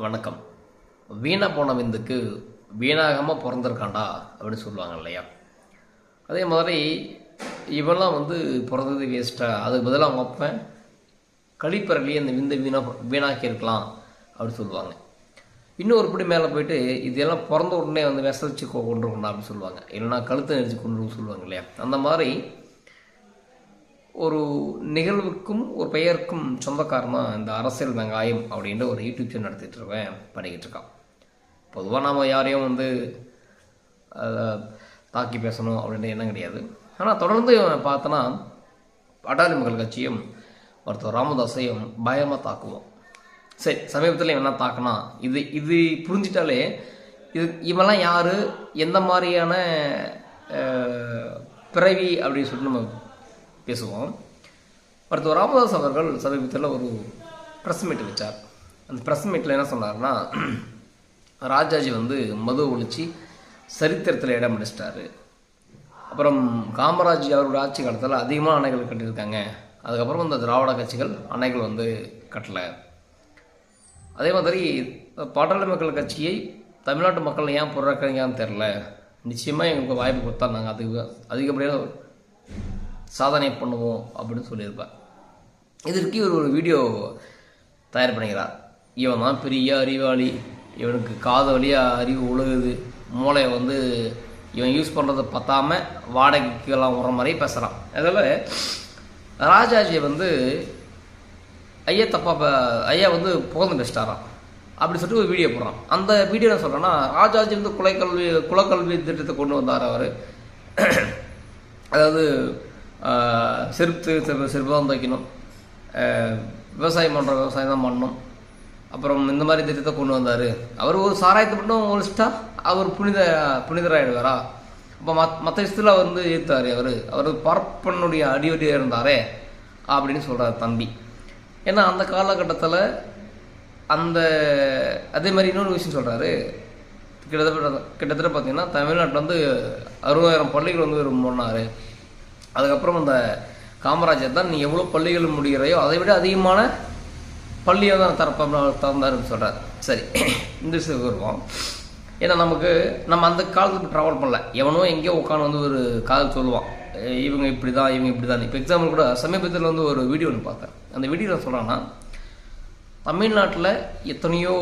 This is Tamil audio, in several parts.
வணக்கம். வீணாக போன விந்துக்கு வீணாகாமல் பிறந்திருக்காண்டா அப்படின்னு சொல்லுவாங்க இல்லையா? அதே மாதிரி இவெல்லாம் பிறந்தது வேஸ்ட்டாக, அதுக்கு பதிலாக அவங்க அப்பன் கழிப்பறையிலேயே அந்த விந்தை வீணாக்கி இருக்கலாம் அப்படின்னு சொல்லுவாங்க. இன்னும் ஒரு படி மேலே போயிட்டு இதெல்லாம் பிறந்த உடனே விசரிச்சு கொண்டு இருக்கணும் அப்படின்னு சொல்லுவாங்க. இல்லைன்னா கழுத்தை நெரிச்சு கொண்டு சொல்லுவாங்க இல்லையா? அந்த மாதிரி ஒரு நிகழ்வுக்கும் ஒரு பெயருக்கும் சொந்தக்காரன் தான் இந்த அரசியல் வெங்காயம் அப்படின்ற ஒரு யூடியூப் சேனல் நடத்திட்டு இருக்கேன், பண்ணிக்கிட்டு இருக்கான். பொதுவாக நாம் யாரையும் தாக்கி பேசணும் அப்படின்ற எண்ணம் கிடையாது. ஆனால் தொடர்ந்து பார்த்தோன்னா பாட்டாளி மக்கள் கட்சியும் மருத்துவர் ராமதாஸையும் பயமாக தாக்குவோம். சரி, சமீபத்தில் என்ன தாக்கினா இது புரிஞ்சிட்டாலே இவெல்லாம் யார், எந்த மாதிரியான பிறவி அப்படின்னு சொல்லிட்டு நம்ம பேசுவோம். மருத்துவர் ராமதாஸ் அவர்கள் சமீபத்தில் ஒரு ப்ரெஸ் மீட் வச்சார். அந்த ப்ரெஸ் மீட்டில் என்ன சொன்னார்னா, ராஜாஜி மது ஒழிச்சு சரித்திரத்தில் இடம் பிடிச்சிட்டாரு. அப்புறம் காமராஜ் அவருடைய ஆட்சி காலத்தில் அதிகமாக அணைகள் கட்டியிருக்காங்க. அதுக்கப்புறம் இந்த திராவிட கட்சிகள் அணைகள் கட்டலை. அதே மாதிரி பாட்டாளி மக்கள் கட்சியை தமிழ்நாட்டு மக்கள் ஏன் புறக்கணிக்கான்னு தெரில, நிச்சயமாக எங்களுக்கு வாய்ப்பு கொடுத்தா நாங்கள் அதிகப்படியாக சாதனை பண்ணுவோம் அப்படின்னு சொல்லியிருப்பார். இதற்கு ஒரு வீடியோ தயார் பண்ணிக்கிறார். இவன் தான் பெரிய அறிவாளி, இவனுக்கு காது வழியாக அறிவு உழுகுது, மூளையை இவன் யூஸ் பண்ணுறதை பத்தாமல் வாடகைக்கெல்லாம் வர மாதிரி பேசுகிறான். அதில் ராஜாஜியை ஐயா தப்பா ஐயா புகழ்ந்து பேசிட்டாரான் அப்படி சொல்லிட்டு ஒரு வீடியோ போடுறான். அந்த வீடியோ என்ன சொல்கிறேன்னா, ராஜாஜி குலக்கல்வி திட்டத்தை கொண்டு வந்தார் அவர். அதாவது செருப்பு தான் தைக்கணும், விவசாயம் பண்ணுற விவசாயம் தான் பண்ணணும், அப்புறம் இந்த மாதிரி திட்டத்தை கொண்டு வந்தார். அவர் ஒரு சாராயத்தை மட்டும் ஒழிச்சிட்டா அவர் புனிதராகிடுவாரா? அப்போ மற்ற விஷயத்தில் ஏற்றார். அவர் பார்ப்பனுடைய அடிவடியாக இருந்தாரே அப்படின்னு சொல்கிறார் தம்பி. ஏன்னா அந்த காலகட்டத்தில் அதே மாதிரி இன்னொரு விஷயம் சொல்கிறாரு. கிட்டத்தட்ட பார்த்தீங்கன்னா தமிழ்நாட்டில் 60,000 பள்ளிகள் மூடினார். அதுக்கப்புறம் அந்த காமராஜர் தான் நீ எவ்வளோ பள்ளிகள் முடிகிறாயோ அதை விட அதிகமான பள்ளியை தான் திறந்தாருன்னு சொல்கிறார். சரி, இந்த விஷயத்துக்கு வருவோம். ஏன்னா நம்ம அந்த காலத்துக்கு ட்ராவல் பண்ணல. எவனோ எங்கேயோ உட்காந்து ஒரு காதல் சொல்லுவான், இவங்க இப்படி தான் இவங்க இப்படி தான். இப்போ எக்ஸாம்பிள் கூட சமீபத்தில் ஒரு வீடியோ ஒன்று பார்த்தேன். அந்த வீடியோவில் சொல்கிறான்னா, தமிழ்நாட்டில் எத்தனையோ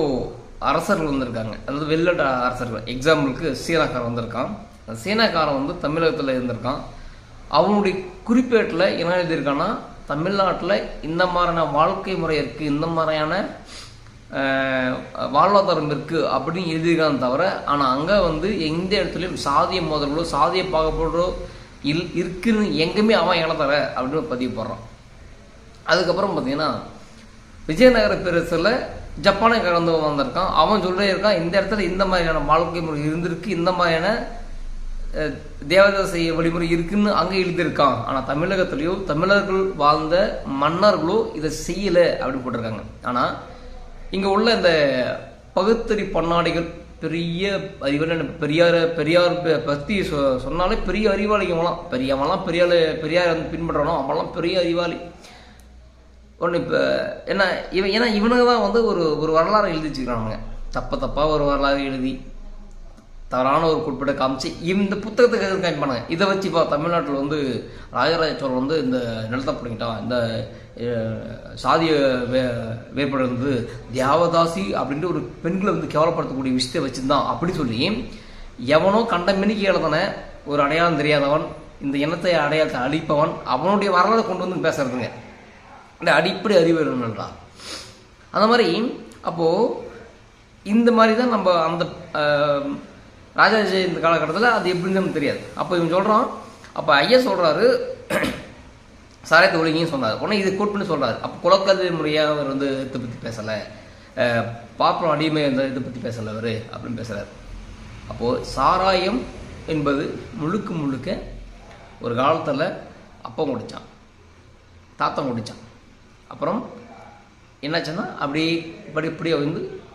அரசர்கள் வந்திருக்காங்க, அதாவது வெளிநாட்டு அரசர்கள். எக்ஸாம்பிளுக்கு சீனாக்காரன் வந்திருக்கான். அந்த சீனாக்காரன் தமிழகத்தில் இருந்திருக்கான். அவனுடைய குறிப்பேட்டில் என்ன எழுதியிருக்கான்னா, தமிழ்நாட்டில் இந்த மாதிரியான வாழ்க்கை முறை இருக்குது, இந்த மாதிரியான வாழ்வாதாரம் இருக்குது அப்படின்னு எழுதியிருக்கான்னு தவிர, ஆனால் அங்கே எந்த இடத்துலையும் சாதிய மோதல்களோ சாதிய பாகுபாடோ இருக்குன்னு எங்கேயுமே அவன் இனத்தர அப்படின்னு பதிவு போடுறான். அதுக்கப்புறம் பார்த்தீங்கன்னா விஜயநகர பேரரசில் ஜப்பானை கலந்து வந்திருக்கான். அவன் சொல்லிட்டே இருக்கான், இந்த இடத்துல இந்த மாதிரியான வாழ்க்கை முறை இருந்திருக்கு, இந்த மாதிரியான தேவதாச வழிமுறை இருக்குன்னு அங்கே எழுதியிருக்கான். ஆனால் தமிழகத்திலேயோ தமிழர்கள் வாழ்ந்த மன்னர்களோ இதை செய்யலை அப்படின்னு போட்டிருக்காங்க. ஆனால் இங்கே உள்ள இந்த பகுத்தறி பன்னாடிகள் பெரிய அறிவாளி, பெரியார் பற்றி சொன்னாலே பெரிய அறிவாளிகளாம், பெரியவங்களாம் பெரியார் பின்பற்றணும், அவங்களாம் பெரிய அறிவாளி ஒன்று. இப்போ ஏன்னா இவனுங்க தான் ஒரு வரலாறு எழுதி வச்சுக்கிறானுங்க. தப்பாக ஒரு வரலாறு எழுதி தவறான ஒரு குறிப்பிட்ட காமிச்சு இந்த புத்தகத்துக்கு காமிப்பானுங்க. இதை வச்சு இப்போ தமிழ்நாட்டில் ராஜராஜ சோழன் இந்த நிலத்தை பிடிக்கிட்டான், இந்த சாதிய வேறுபடுறது தேவதாசி அப்படின்ட்டு ஒரு பெண்களை கேவலப்படுத்தக்கூடிய விஷயத்தை வச்சுருந்தான் அப்படின்னு சொல்லி எவனோ கண்ட மினிக்கு எழுதன ஒரு அடையாளம் தெரியாதவன், இந்த இனத்தை அடையாளத்தை அழிப்பவன், அவனுடைய வரலாறு கொண்டு பேசுறதுங்க. இந்த அடிப்படை அறிவு வேணும்ன்றா அந்த மாதிரி. அப்போது இந்த மாதிரி தான் நம்ம அந்த ராஜாஜி இந்த காலகட்டத்தில் அது எப்படின்னு நமக்கு தெரியாது. அப்போ இவன் சொல்கிறான், அப்போ ஐயா சொல்கிறாரு சாராயத்தை ஒழுங்கின்னு சொன்னார். உடனே இது கோட் பண்ணி சொல்கிறாரு. அப்போ குலக்கல்வி முறையாக அவர் இதை பற்றி பேசலை, பாப்பம் அடிமை இதை பற்றி பேசலை அவர் அப்படின்னு பேசுகிறார். அப்போது சாராயம் என்பது முழுக்க ஒரு காலத்தில் அப்பம் குடித்தான், தாத்தம் குடித்தான். அப்புறம் என்னாச்சுன்னா இப்படியே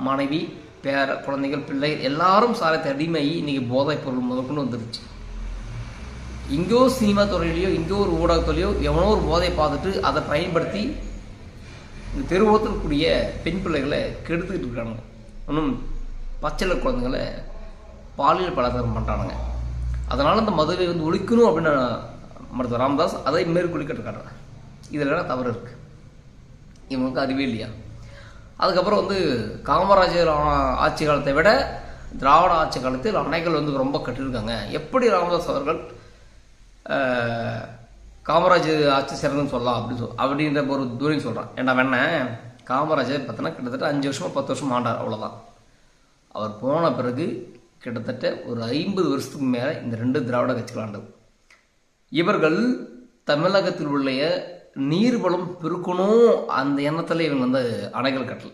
மனைவி பேர குழந்தைகள் பிள்ளைகள் எல்லாரும் சாராயத்தை அடிமையாகி இன்றைக்கி போதைப் பொருள் முதற்கொண்டு வந்துருச்சு. இங்கோ சினிமா துறையிலையோ இங்கோ ஒரு ஊடகத்துலையோ எவனோ ஒரு போதையை பார்த்துட்டு அதை பயன்படுத்தி இந்த தெருவோரத்தில் கூடிய பெண் பிள்ளைகளை கெடுத்துக்கிட்டு இருக்காங்க. இன்னும் பச்சில குழந்தைங்களை பாலியல் பலாத்காரம் பண்ணுறானுங்க. அதனால் அந்த மதுவை வந்து ஒழிக்கணும் அப்படின்னு மருத்துவர் ராமதாஸ் அதை மேற்கொள்ளிக்கிட்டு இருக்காரு. இதில் என்ன தவறு இருக்குது? இவங்களுக்கு அறிவே இல்லையா? அதுக்கப்புறம் வந்து காமராஜர் ஆட்சி காலத்தை விட திராவிட ஆட்சி காலத்தில் அணைகள் வந்து ரொம்ப கட்டியிருக்காங்க. எப்படி ராமதாஸ் அவர்கள் காமராஜர் ஆட்சி சிறந்துன்னு சொல்லலாம் அப்படின்ற ஒரு தூரம் சொல்கிறான். ஏன்னா வேணா காமராஜர் பார்த்தோன்னா கிட்டத்தட்ட 5 வருஷமா 10 வருஷம் ஆண்டார், அவ்வளோதான். அவர் போன பிறகு கிட்டத்தட்ட ஒரு 50 வருஷத்துக்கு மேலே இந்த 2 திராவிட கட்சிகள் ஆண்டது. இவர்கள் தமிழகத்தில் உள்ள நீர்வளம் பெருக்கணும் அந்த எண்ணத்தில் இவங்க வந்து அணைகள் கட்டல.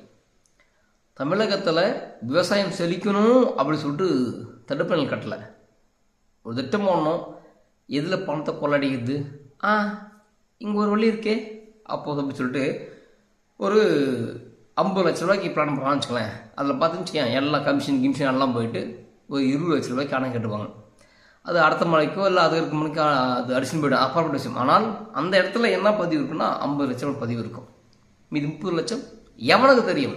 தமிழகத்தில் விவசாயம் செழிக்கணும் அப்படின்னு சொல்லிட்டு தடுப்பணைகள் கட்டலை. ஒரு திட்டம் போடணும், எதில் பணத்தை கொள்ளடிக்குது, இங்கே ஒரு வழி இருக்கே அப்போது அப்படி சொல்லிட்டு ஒரு 50 லட்ச ரூபாய்க்கு பிளான் பண்ணலாம்னு வச்சுக்கலாம். அதில் பார்த்துன்னு எல்லா கமிஷன் எல்லாம் போயிட்டு ஒரு 20 லட்ச ரூபாய்க்கு அணை கட்டுவாங்க. அது அடுத்த மலைக்கோ இல்லை அது இருக்க மணிக்கு அது அடிச்சுன்னு போய்டும், அப்பாற்பட்ட விஷயம். ஆனால் அந்த இடத்துல என்ன பதிவு இருக்குன்னா 50 லட்சம் பதிவு இருக்கும். மீது 30 லட்சம் எவனுக்கு தெரியும்?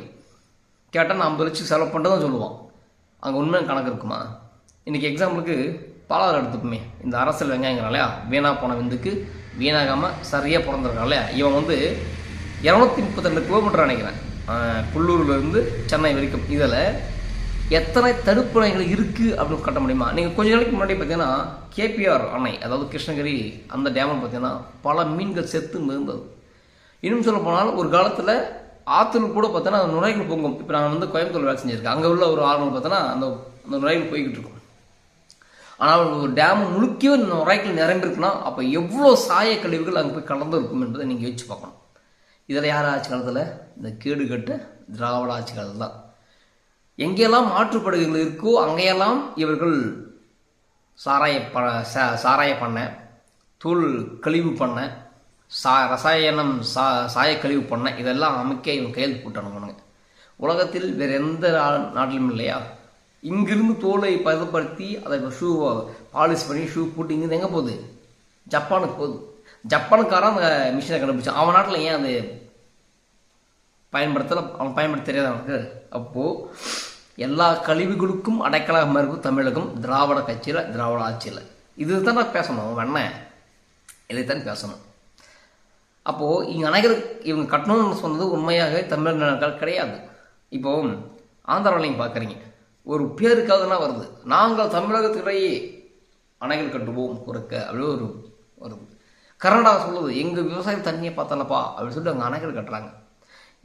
கேட்டால் நான் 50 லட்சம் செலவு பண்ணுறதான் சொல்லுவான். அங்கே உண்மையான கணக்கு இருக்குமா? இன்றைக்கி எக்ஸாம்பிளுக்கு பாலாறு எடுத்துக்குமே, இந்த அரசியல் வெங்காயங்கிறான் இல்லையா, வீணாக போன விந்துக்கு வீணாகாமல் சரியாக பிறந்திருக்கான் இல்லையா, இவன் வந்து 232 கிலோமீட்டர் நினைக்கிறேன் புல்லூர்லேருந்து சென்னை வரைக்கும். இதில் எத்தனை தடுப்பணைகள் இருக்குது அப்படின்னு கட்ட முடியுமா? நீங்கள் கொஞ்ச நாளைக்கு முன்னாடி பார்த்தீங்கன்னா கேபிஆர் அணை, அதாவது கிருஷ்ணகிரி அந்த டேமில் பார்த்தீங்கன்னா பல மீன்கள் செத்து மிதந்தது. இன்னும் சொல்ல போனால் ஒரு காலத்தில் ஆற்றுல கூட பார்த்தோன்னா அந்த நுரைகள் பொங்கும். இப்போ நான் வந்து கோயம்புத்தூர் வேலை செஞ்சுருக்கேன். அங்கே உள்ள ஒரு ஆறுகள் பார்த்தோன்னா அந்த நுரைகள் போய்கிட்டு இருக்கும். ஆனால் ஒரு டேம் முழுக்கவே நுரைகள் நிரம்பிருக்குன்னா அப்போ எவ்வளோ சாய கழிவுகள் அங்கே போய் கலந்து இருக்கும் என்பதை நீங்கள் யோசிச்சு பார்க்கணும். இதில் யார் ஆட்சி காலத்தில்? இந்த கேடுகட்ட திராவிட ஆட்சி காலத்தில் தான். எங்கெல்லாம் மாற்றுப்படுகைகள் இருக்கோ அங்கெல்லாம் இவர்கள் சாராய பண்ண, தூள் கழிவு பண்ண, ரசாயனம் சாய கழிவு பண்ண, இதெல்லாம் அமைக்க இவங்க கையெழுத்து போட்டானுங்க. உலகத்தில் வேறு எந்த நாட்டிலும் இல்லையா? இங்கிருந்து தோலை பதப்படுத்தி அதை ஷூ பாலிஷ் பண்ணி ஷூ போட்டு இங்கிருந்து எங்கே போகுது? ஜப்பானுக்கு போகுது. ஜப்பானுக்காரன் அந்த மிஷினை கண்டுபிடிச்சான். அவன் நாட்டில் ஏன் அது பயன்படுத்தலை? அவன் பயன்படுத்த தெரியாது அவனுக்கு. அப்போது எல்லா கழிவுகளுக்கும் அடைக்கலாக இருக்கும் தமிழகம் திராவிட கட்சியில், திராவிட ஆட்சியில். இது தான் நான் பேசணும், வேண இதைத்தான் பேசணும். அப்போது இங்கே அணைகள் இவங்க கட்டணும்னு சொன்னது உண்மையாக தமிழர்கள் கிடையாது. இப்போது ஆந்திராவிலையும் பார்க்குறீங்க, ஒரு பேருக்காகனா வருது, நாங்கள் தமிழகத்திலேயே அணைகள் கட்டுவோம் குறுக்க அப்படி ஒரு வருது. கர்நாடகா சொல்லுது, எங்கள் விவசாயம் தண்ணியை பார்த்தலப்பா அப்படின்னு சொல்லிட்டு அங்கே அணைகள் கட்டுறாங்க.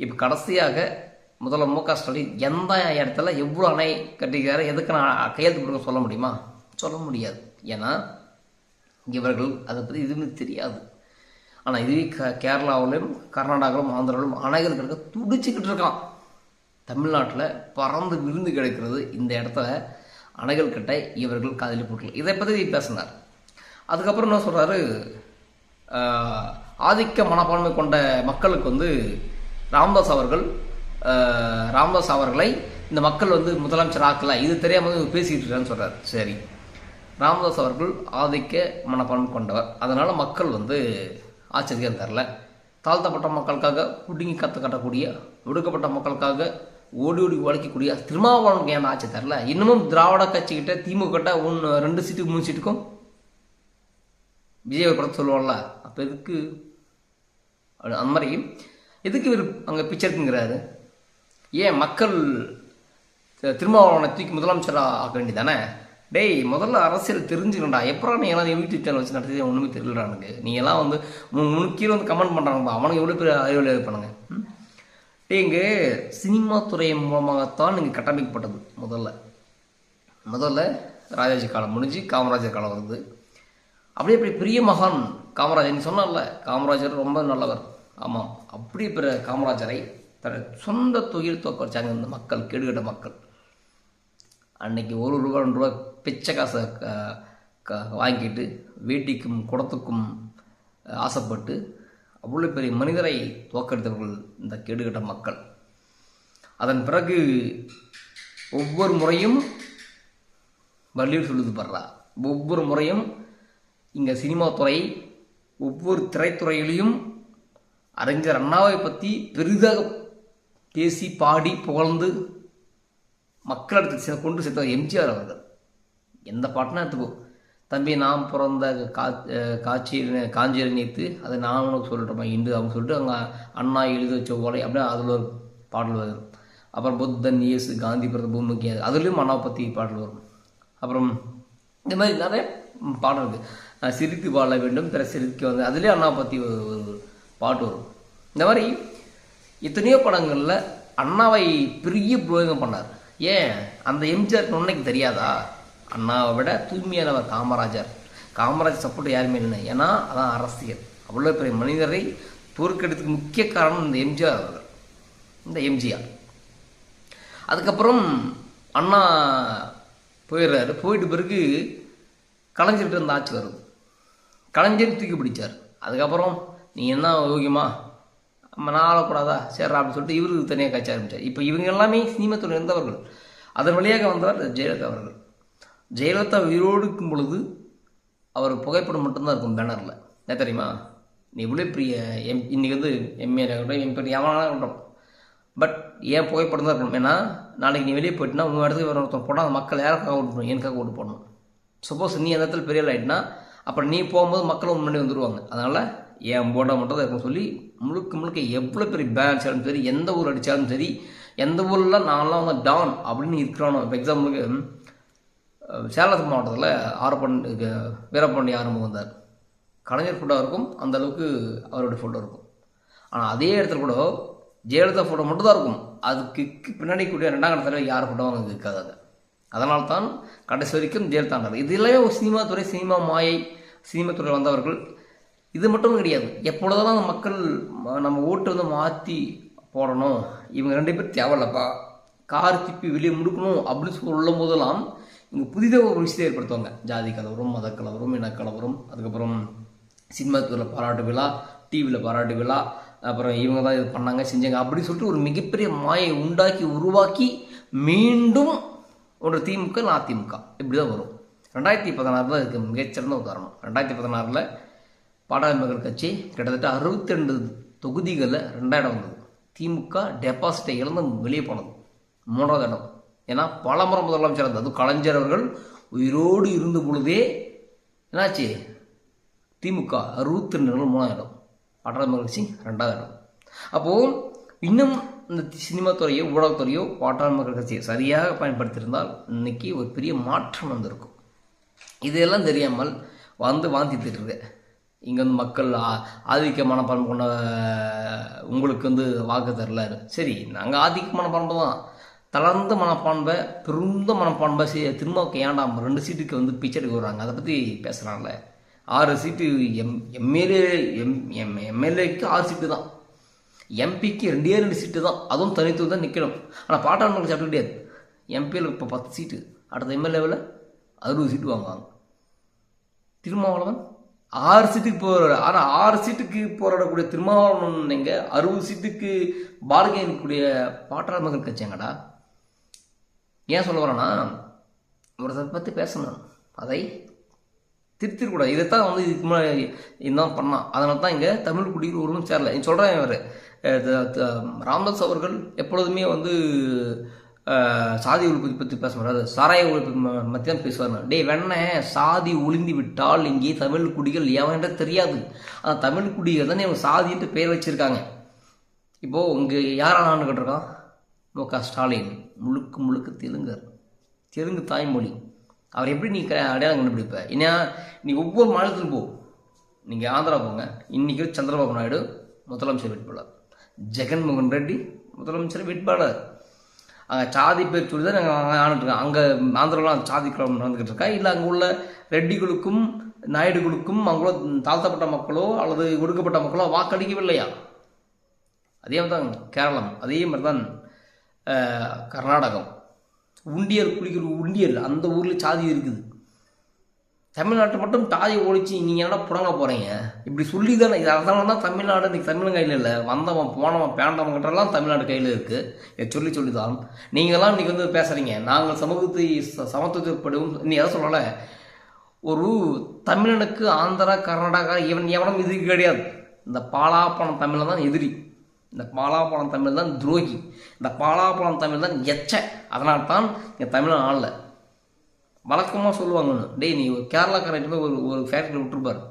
இப்போ கடைசியாக முதல்ல மு.க. ஸ்டாலின் எந்த இடத்துல எவ்வளோ அணை கட்டிக்கிறாரு, எதுக்கு நான் கையெழுத்து கொடுக்க சொல்ல முடியுமா? சொல்ல முடியாது. ஏன்னா இவர்கள் அதை பற்றி எதுவுமே தெரியாது. ஆனால் இதுவே கேரளாவிலும் கர்நாடகாவிலும் ஆந்திராவிலும் அணைகள் கிடக்க துடிச்சுக்கிட்டு இருக்கான். தமிழ்நாட்டில் பறந்து விருந்து கிடைக்கிறது. இந்த இடத்துல அணைகள் கட்ட இவர்கள் காதலி போட்டல. இதை பற்றி பேசினார். அதுக்கப்புறம் என்ன சொல்கிறாரு, ஆதிக்க மனப்பான்மை கொண்ட மக்களுக்கு வந்து ராமதாஸ் அவர்களை இந்த மக்கள் வந்து முதலமைச்சர் ஆக்கல, இது தெரியாமல் பேசிக்கிட்டு இருக்கான்னு சொல்கிறார். சரி, ராமதாஸ் அவர்கள் ஆதிக்க மனப்பான்மை கொண்டவர், அதனால் மக்கள் வந்து ஆச்சரியம் தரல. தாழ்த்தப்பட்ட மக்களுக்காக புடுங்கி கட்டக்கூடிய, ஒடுக்கப்பட்ட மக்களுக்காக ஓடி உழைக்கக்கூடிய திருமாவளவனுக்கு ஏன் ஆட்சி தரல? இன்னமும் திராவிட கட்சிக்கிட்ட திமுக 2 சீட்டுக்கு 3 சீட்டுக்கும் விஜய் படத்தை சொல்லுவாங்கல்ல, அப்போ எதுக்கு அந்த மாதிரி எதுக்கு இவர் அங்கே பிச்சை இருக்குங்கிறாரு? ஏன் மக்கள் திருமாவளவனை தூக்கி முதலமைச்சராக ஆக்க வேண்டியதானே? டேய், முதல்ல அரசியல் தெரிஞ்சுக்கண்டா. எப்பறம் நீ எல்லாம் யூடியூப் சேனல் வச்சு நடத்தி ஒன்றுமே தெரியலடா எனக்கு. நீ எல்லாம் வந்து கீழே வந்து கமெண்ட் பண்ணுறாங்கப்பா, அவனுக்கு எவ்வளோ பேர் அறிவியல் இருப்பானுங்க. இங்கே சினிமா துறை மூலமாகத்தான் இங்கே கட்டமைக்கப்பட்டது. முதல்ல ராஜாஜி காலம் முடிஞ்சு காமராஜர் காலம் வருது. அப்படியே அப்படி பெரிய மகான் காமராஜர், நீ சொன்னால காமராஜர் ரொம்ப நல்லவர். ஆமாம், அப்படி பிற காமராஜரை சொந்த தொழில் தோக்க வச்சாங்க இந்த மக்கள், கேடுகட்ட மக்கள். அன்னைக்கு 1 ரூபா 2 ரூபா பிச்சை காசை வாங்கிட்டு வேட்டிக்கும் குடத்துக்கும் ஆசைப்பட்டு அவ்வளோ பெரிய மனிதரை தோக்கடித்தவர்கள் இந்த கேடுகட்ட மக்கள். அதன் பிறகு ஒவ்வொரு முறையும் வள்ளியூர் சொல்லுது படுறா, ஒவ்வொரு முறையும் இங்கே சினிமா துறை ஒவ்வொரு திரைத்துறையிலையும் அறிஞர் அண்ணாவை பற்றி பெரிதாக பேசி பாடி புகழ்ந்து மக்களிடத்தை கொண்டு சேர்த்தவர் எம்ஜிஆர் அவர்கள். எந்த பாட்டுனா எடுத்துக்கோ, தம்பி நான் பிறந்த காஞ்சியில் நேற்று அதை நான் உனக்கு சொல்லிட்டோமா இன்று அவங்க சொல்லிட்டு அங்கே அண்ணா எழுதி வச்ச ஓலை அப்படியே அதில் ஒரு பாடல் வரும். அப்புறம் புத்தன் இயேசு காந்தி பிறந்த பூமிக்கு அதுலேயும் அண்ணாவை பற்றி பாடல் வரும். அப்புறம் இந்த மாதிரி நிறைய பாடல் இருக்குது. சிரித்து வாழ வேண்டும் பிற சிரிக்க வந்து அதுலேயும் அண்ணாவை பற்றி ஒரு பாட்டு வரும். இந்த மாதிரி எத்தனையோ படங்களில் அண்ணாவை பெரிய பிரயோகம் பண்ணார். ஏன் அந்த எம்ஜிஆர் உன்னைக்கு தெரியாதா? அண்ணாவை விட தூய்மையானவர் காமராஜர் சப்போர்ட் யாருமே இல்லை. ஏன்னா அதான் அரசியல். அவ்வளோ பெரிய மனிதரை தோற்கெடுத்துக்கு முக்கிய காரணம் இந்த எம்ஜிஆர் அவர்கள். இந்த எம்ஜிஆர் அதுக்கப்புறம் அண்ணா போயிடுறாரு. போயிட்டு பிறகு கலைஞர்கிட்ட இருந்த ஆட்சி வருது. கலைஞர் தூக்கி பிடிச்சார். அதுக்கப்புறம் நீ என்ன யோகியமா நான் ஆளக்கூடாதா சரி அப்படின்னு சொல்லிட்டு இவருக்கு தனியாக கட்சி ஆரம்பித்தார். இப்போ இவங்க எல்லாமே சினிமா துறை இருந்தவர்கள். அதன் வழியாக வந்தவர் ஜெயலலிதா அவர்கள். ஜெயலலிதா உயிரோடு இருக்கும் பொழுது அவர் புகைப்படம் மட்டும்தான் இருக்கும் பேனரில். என்ன தெரியுமா? நீ இவ்வளோ பெரிய இன்றைக்கி வந்து எம்ஏ எம்பி எவனாலும் இருக்கட்டும், பட் ஏன் புகைப்படம் தான் இருக்கணும். ஏன்னா நாளைக்கு நீ வெளியே போயிட்டுனா உங்கள் இடத்துக்கு வேறு ஒருத்தர் போட்டால் அந்த மக்கள் யாருக்காக ஓட்டு போடணும்? எனக்காக ஓட்டு போடணும். சப்போஸ் நீ அந்த இடத்துல பெரிய ஆகிட்டுனா அப்புறம் நீ போகும்போது மக்கள் முன்னாடி வந்துடுவாங்க. அதனால் என் போட்டோ மட்டும் தான் இருக்குன்னு சொல்லி முழுக்க எவ்வளோ பெரிய பேன் அடித்தாலும் சரி, எந்த ஊர் அடித்தாலும் சரி, எந்த ஊரில் நான்லாம் வந்து டான் அப்படின்னு இருக்கிறானோ. இப்போ எக்ஸாம்பிளுக்கு சேலம் மாவட்டத்தில் வீரபாண்டி ஆரம்பம் வந்தார். கலைஞர் ஃபோட்டோ இருக்கும், அந்த அளவுக்கு அவருடைய ஃபோட்டோ இருக்கும். ஆனால் அதே இடத்துல கூட ஜெயலலிதா ஃபோட்டோ மட்டும் தான் இருக்கும். அதுக்கு பின்னாடி கூடிய 2ஆம் கட்ட தலைவர் யார் ஃபோட்டோவும் அங்கே இருக்காது. அதனால தான் கடைசி வரைக்கும் ஜெயலலிதா. இதெல்லாமே ஒரு சினிமா துறை, சினிமா மாயை, சினிமா துறை வந்தவர்கள். இது மட்டும் கிடையாது. எப்பொழுதெல்லாம் மக்கள் நம்ம ஓட்டு வந்து மாற்றி போடணும், இவங்க 2 பேர் தேவையில்லப்பா, கார் திப்பி வெளியே முடுக்கணும் அப்படின்னு சொல்லும் போதெல்லாம் இங்கே புதிதாக ஒரு விஷயத்தை ஏற்படுத்துவாங்க. ஜாதி கலவரம், மத கலவரம், இனக்கலவரம், அதுக்கப்புறம் சினிமா துறையில் பாராட்டு விழா, டிவியில் பாராட்டு விழா, அப்புறம் இவங்க தான் இது பண்ணாங்க செஞ்சாங்க அப்படின்னு சொல்லிட்டு ஒரு மிகப்பெரிய மாயை உருவாக்கி மீண்டும் ஒரு திமுக அதிமுக இப்படி தான் வரும். 2016 இதுக்கு மிகச்சிறந்த உதாரணம். 2016 பாட்டாளி மக்கள் கட்சி கிட்டத்தட்ட 62 தொகுதிகளில் 2ஆம் இடம் வந்தது. திமுக டெபாசிட்டை இழந்து வெளியே போனது 3ஆவது இடம். ஏன்னா பல முறை முதலமைச்சர் இருந்தது. அதுவும் கலைஞர் அவர்கள் உயிரோடு இருந்த பொழுதே என்னாச்சு? திமுக 62 3ஆம் இடம், பாட்டாளி மக்கள் கட்சி 2ஆவது இடம். அப்போது இன்னும் இந்த சினிமா துறையோ ஊடகத்துறையோ பாட்டாளி மக்கள் கட்சியை சரியாக பயன்படுத்தியிருந்தால் இன்னைக்கு ஒரு பெரிய மாற்றம் வந்திருக்கும். இதெல்லாம் தெரியாமல் வாந்திட்டு இருக்கு. இங்கே வந்து மக்கள் ஆதிக்க மனப்பான்மை கொண்ட உங்களுக்கு வந்து வாக்கு தரல. சரி, நாங்கள் ஆதிக்க மனப்பான்மை தான், தளர்ந்த மனப்பான்மை, பெருந்த மனப்பான்மை. திரும்ப ஏண்டாம் 2 சீட்டுக்கு வந்து பிச்சை எடுக்க வர்றாங்க. அதை பற்றி பேசுகிறாங்கல்ல. 6 சீட்டு எம்எல்ஏக்கு 6 சீட்டு தான், எம்பிக்கு 2 சீட்டு தான், அதுவும் தனித்துவம் தான் நிற்கணும். ஆனால் பாட்டாளி மக்கள் சாப்பிட்டு கிடையாது. எம்பியில் இப்போ 10 சீட்டு, அடுத்த எம்எல்ஏவில் 60 சீட்டு வாங்குவாங்க. திருமாவளவன் 6 சீட்டுக்கு போராட. ஆனால் 6 சீட்டுக்கு போராடக்கூடிய திருமாவளவன் நீங்கள் 60 சீட்டுக்கு பாரதிய இருக்கக்கூடிய பாட்டாளி மக்கள் கட்சிங்கடா. ஏன் சொல்ல வரேன்னா, ஒருத்தரை பற்றி பேசணும், அதை திருத்திடக்கூடாது. இதைத்தான் வந்து இதுக்கு முன்னாடி இதுதான் பண்ணான். அதனால தான் இங்கே தமிழ் குடியில் ஒருவரும் சேரல. சொல்கிறேன், இவர் ராமதாஸ் அவர்கள் எப்பொழுதுமே வந்து சாதி ஒழிப்பு பற்றி பேச முடியாது, சாராய ஒழிப்பு பற்றி தான் பேசுவாங்க. வெண்ண சாதி ஒளிந்து விட்டால் இங்கே தமிழ் குடிகள் எவன்கிட்ட தெரியாது. ஆனால் தமிழ் குடிகள் தான் இவங்க சாதின்ட்டு பெயர் வச்சுருக்காங்க. இப்போது இங்கே யாரான கேட்டிருக்கான்? மு.க. ஸ்டாலின் முழுக்க தெலுங்கு தாய்மொழி. அவர் எப்படி நீ அடையாளம் கண்டுபிடிப்ப? ஏன்னா நீ ஒவ்வொரு மாநிலத்திலும் போ. நீங்கள் ஆந்திரா போங்க, இன்றைக்கி சந்திரபாபு நாயுடு முதலமைச்சர் வேட்பாளர், ஜெகன்மோகன் ரெட்டி முதலமைச்சர் வேட்பாளர். அங்கே சாதி பேர் சொல்லி தான் நாங்கள் ஆண்டுருக்கோம். அங்கே ஆந்திராவில் சாதி கிளம்பு நடந்துக்கிட்டு இருக்கா? இல்லை அங்கே உள்ள ரெட்டிகளுக்கும் நாயுடுகளுக்கும் அவங்களோ தாழ்த்தப்பட்ட மக்களோ அல்லது ஒடுக்கப்பட்ட மக்களோ வாக்களிக்கவில்லையா? அதே மாதிரி தான் கேரளம், அதே மாதிரி தான் கர்நாடகம். உண்டியல் குளிக்கிற உண்டியல் அந்த ஊரில் சாதி இருக்குது. தமிழ்நாட்டை மட்டும் தாயை ஒழிச்சு நீங்கள் என்ன புடங்க போகிறீங்க? இப்படி சொல்லி தானே. இது அதனால தான் தமிழ்நாடு இன்றைக்கி தமிழ் கையில் இல்லை. வந்தவன் போனவன் பேண்டவங்கிட்டலாம் தமிழ்நாடு கையில் இருக்குது. இதை சொல்லி தான் நீங்கள்லாம் இன்றைக்கி வந்து பேசுகிறீங்க. நாங்கள் சமத்துவப்படும் நீ எதை சொல்லலை. ஒரு தமிழனுக்கு ஆந்திரா கர்நாடகா எவனும் இது கிடையாது. இந்த பாலாப்பணம் தமிழை தான் எதிரி. இந்த பாலாபலம் தமிழ் தான் துரோகி, இந்த பாலாபலம் தமிழ் தான் எச்ச. அதனால்தான் இங்கே தமிழன் ஆளல. வழக்கமாக சொல்லுவாங்க, டேய் நீ ஒரு கேரளாக்காரன் போய் ஒரு ஃபேக்ட்ரியில் விட்டுருப்பார்,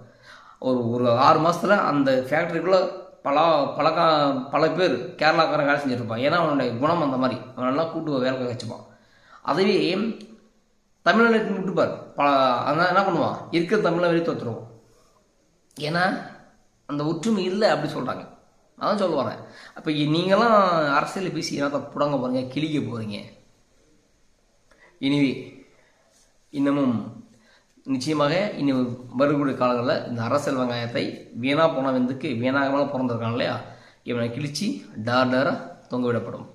ஒரு 6 மாதத்தில் அந்த ஃபேக்ட்ரிக்குள்ளே பல பேர் கேரளாக்காரன் வேலை செஞ்சுருப்பான். ஏன்னா அவனுடைய குணம் அந்த மாதிரி, அவன் நல்லா கூட்டு வேலை வச்சுப்பான். அதுவே தமிழ்நாட்டில் விட்டுப்பார், அதனால் என்ன பண்ணுவான், இருக்கிற தமிழை வெளியே தோற்றுருவோம். ஏன்னா அந்த ஒற்றுமை இல்லை அப்படி சொல்கிறாங்க. அதான் சொல்ல வரேன். அப்போ நீங்களாம் அரசியல் பேசி என்ன புடங்க போகிறீங்க, கிழிக்க போகிறீங்க. இனிவே இன்னமும் நிச்சயமாக இனி வரக்கூடிய காலங்களில் இந்த அரசியல் வெங்காயத்தை வீணாக போனவனுக்கு வீணாக பிறந்திருக்கான் இல்லையா, இவனை கிழிச்சு டார் டாராக தொங்க விடப்படும்.